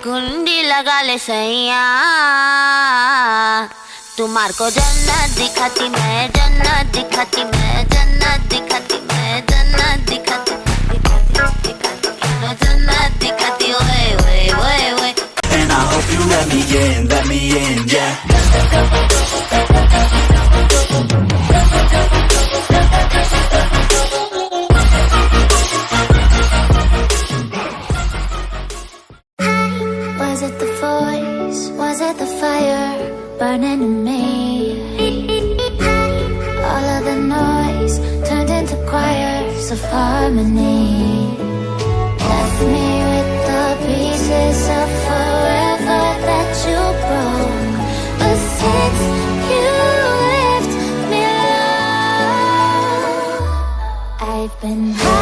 कुंडी लगा ले सैया, तुम्हार को जन्नत दिखाती मैं, जन्नत दिखाती मैं, जन्नत दिखाती मैं, जन्नत दिखाती जन्नत दिखाती ओए ओए ओए ओए। And I hope you let me in, yeah. Was it the voice? Was it the fire burning in me? All of the noise turned into choirs of harmony. Left me with the pieces of forever that you broke. But since you left me alone, I've been high.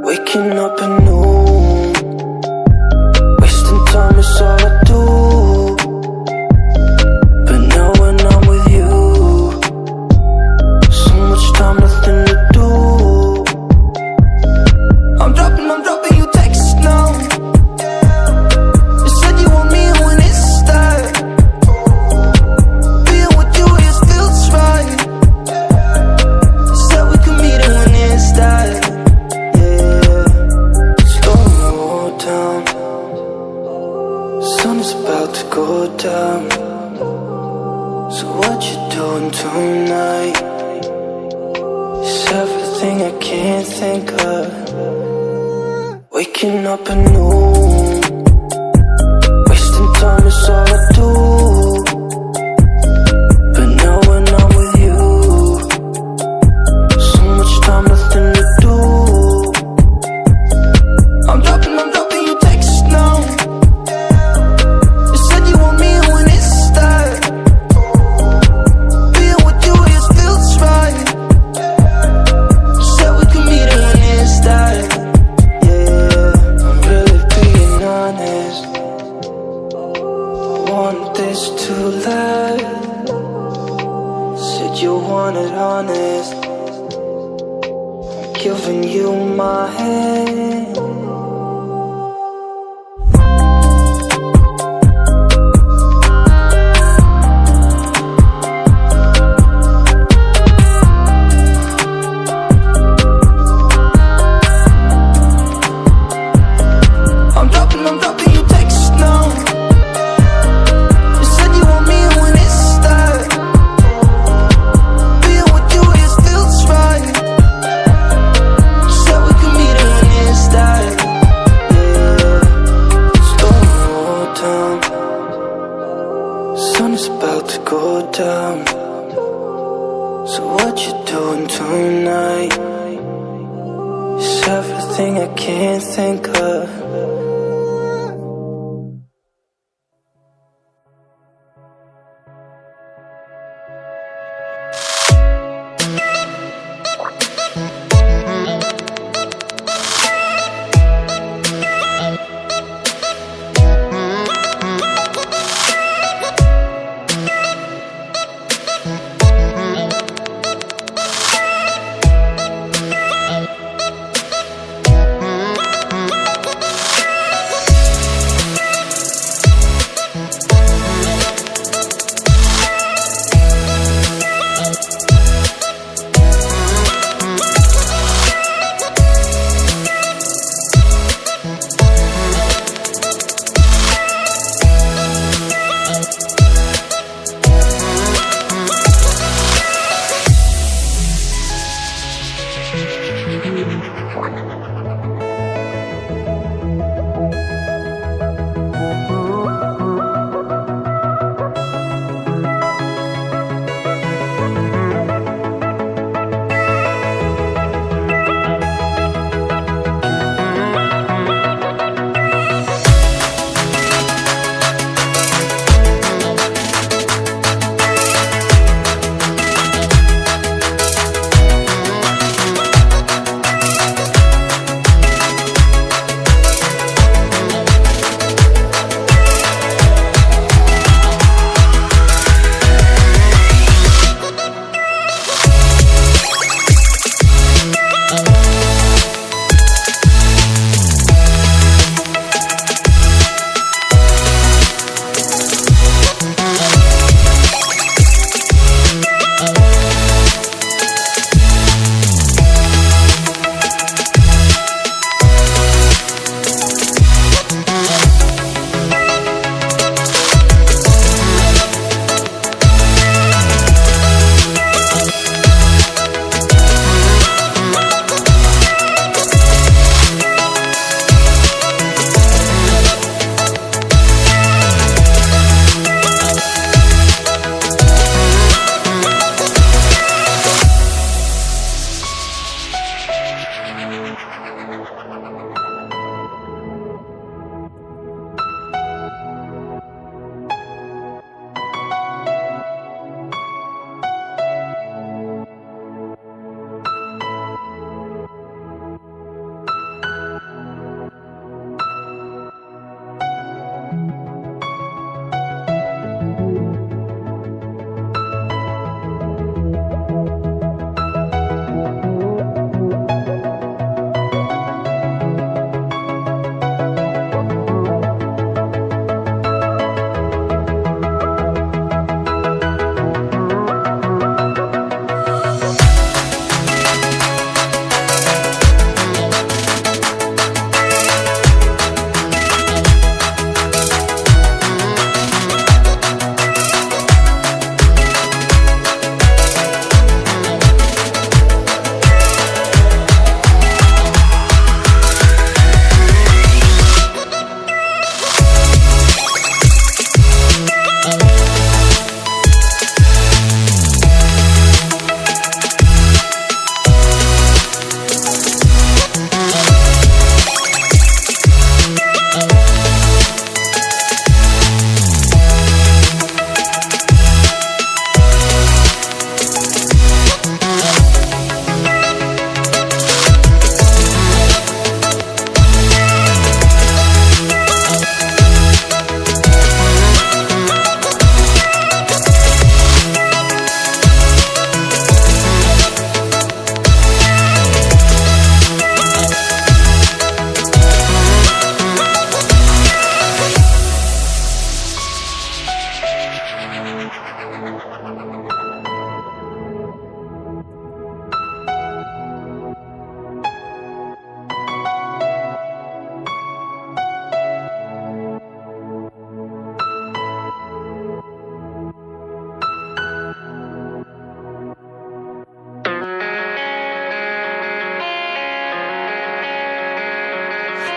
Waking up at noon, wasting time is all I do. But now when I'm with you, so much time, nothing to do. I'm dropping you texts now. You said you want me when it's that. Being with you, it feels right. You said we could meet it when it's that. Sun is about to go down. So what you doing tonight? It's everything I can't think of. Waking up at noon, wasting time is all I do. But now when I'm with you, so much time, nothing to do. I'm dropping you texts now. Honest, I'm giving you my hand. I'm dropping everything I can't think of.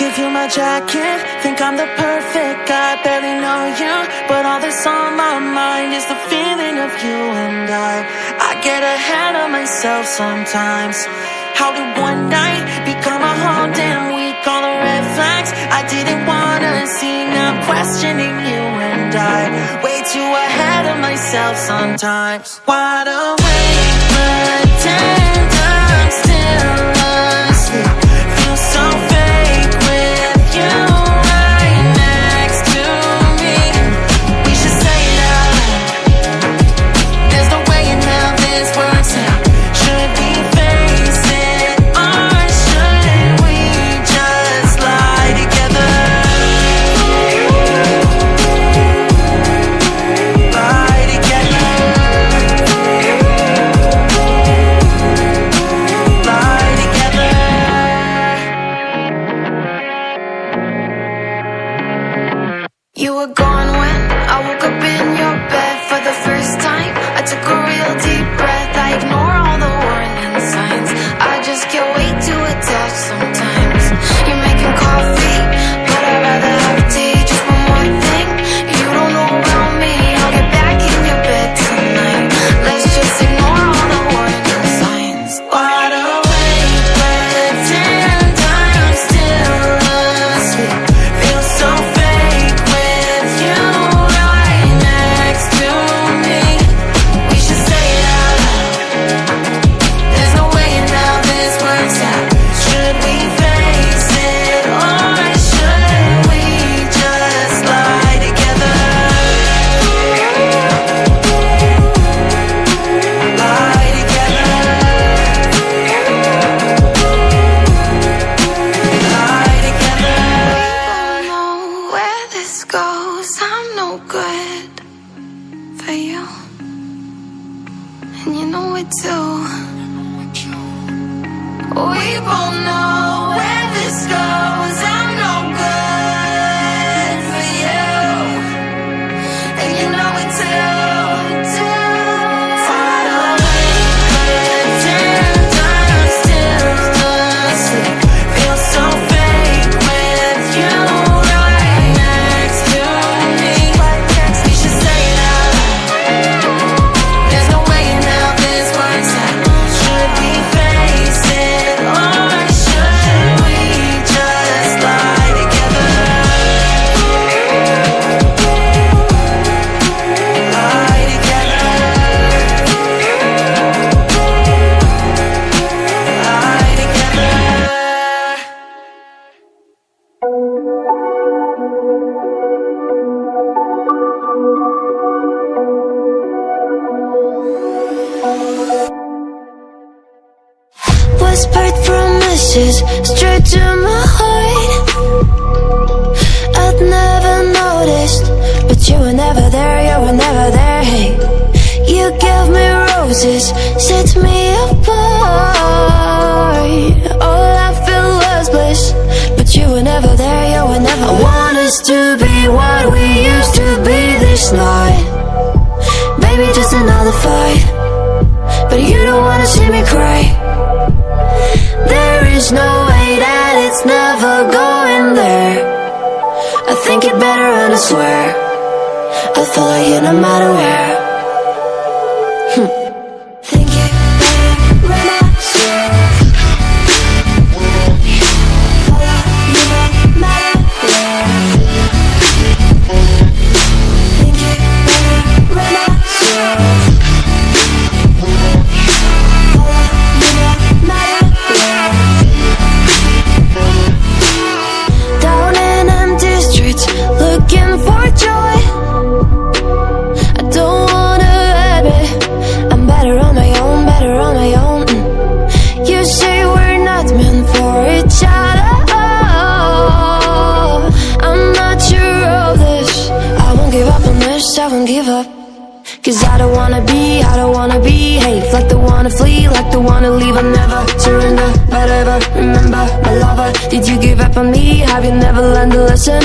Give you my jacket, think I'm the perfect guy. Barely know you, but all that's on my mind is the feeling of you and I get ahead of myself sometimes. How did one night become 100 myself sometimes. Wide awake, pretend I'm still asleep. Feel so fake with you right next to me. We should say it out loud. There's no way in hell this works out. Should we face it or should we just lie together? Lie together. Lie together. You were gone when I woke up in your bed for the first time. I took a real deep breath. I ignore all the warning signs. I just get way too attached sometimes. You're making coffee, but I'd rather have tea. Just one more thing, you don't know about me. I'll get back in your bed tonight. Let's just ignore all the warning signs. Wide awake, pretend I'm still asleep. Feel so fake with you right next to me. We should say it out loud. There's no way in how this works out. Should we face it or should we just lie together? Lie together. Lie together. We don't know where this goes. I'm no good for you, and you know it too. We both know where this goes. I'm no good for you, and you know it too. Wide awake, pretend I'm still asleep. Feel so fake with you right next to me. We should say it out loud. There's no way in hell this works out. Should we face it or should we just lie together? Lie together. Lie together. Whispered promises straight to my heart. I'd never noticed, but you were never there, you were never there. Hey, you gave me roses, set me apart. All I felt was bliss, but you were never there, you were never. I want us to be what we used to be this night. Baby, just another fight, but you don't wanna see me cry. There is no way that it's never going there. I think it better and I swear I'll follow you no matter where. Think it better when I swear. Follow you no matter where. Think it better when I swear. Follow you no matter where. Down in empty streets, looking for joy. I don't wanna admit I'm better on my own, better on my own. You say we're not meant for each other. I'm not sure of this. I won't give up on this, I won't give up. Cause I don't wanna behave like the one to flee, like the one to leave. I'll never surrender, but ever remember my lover. Did you give up on me? Have you never learned to listen?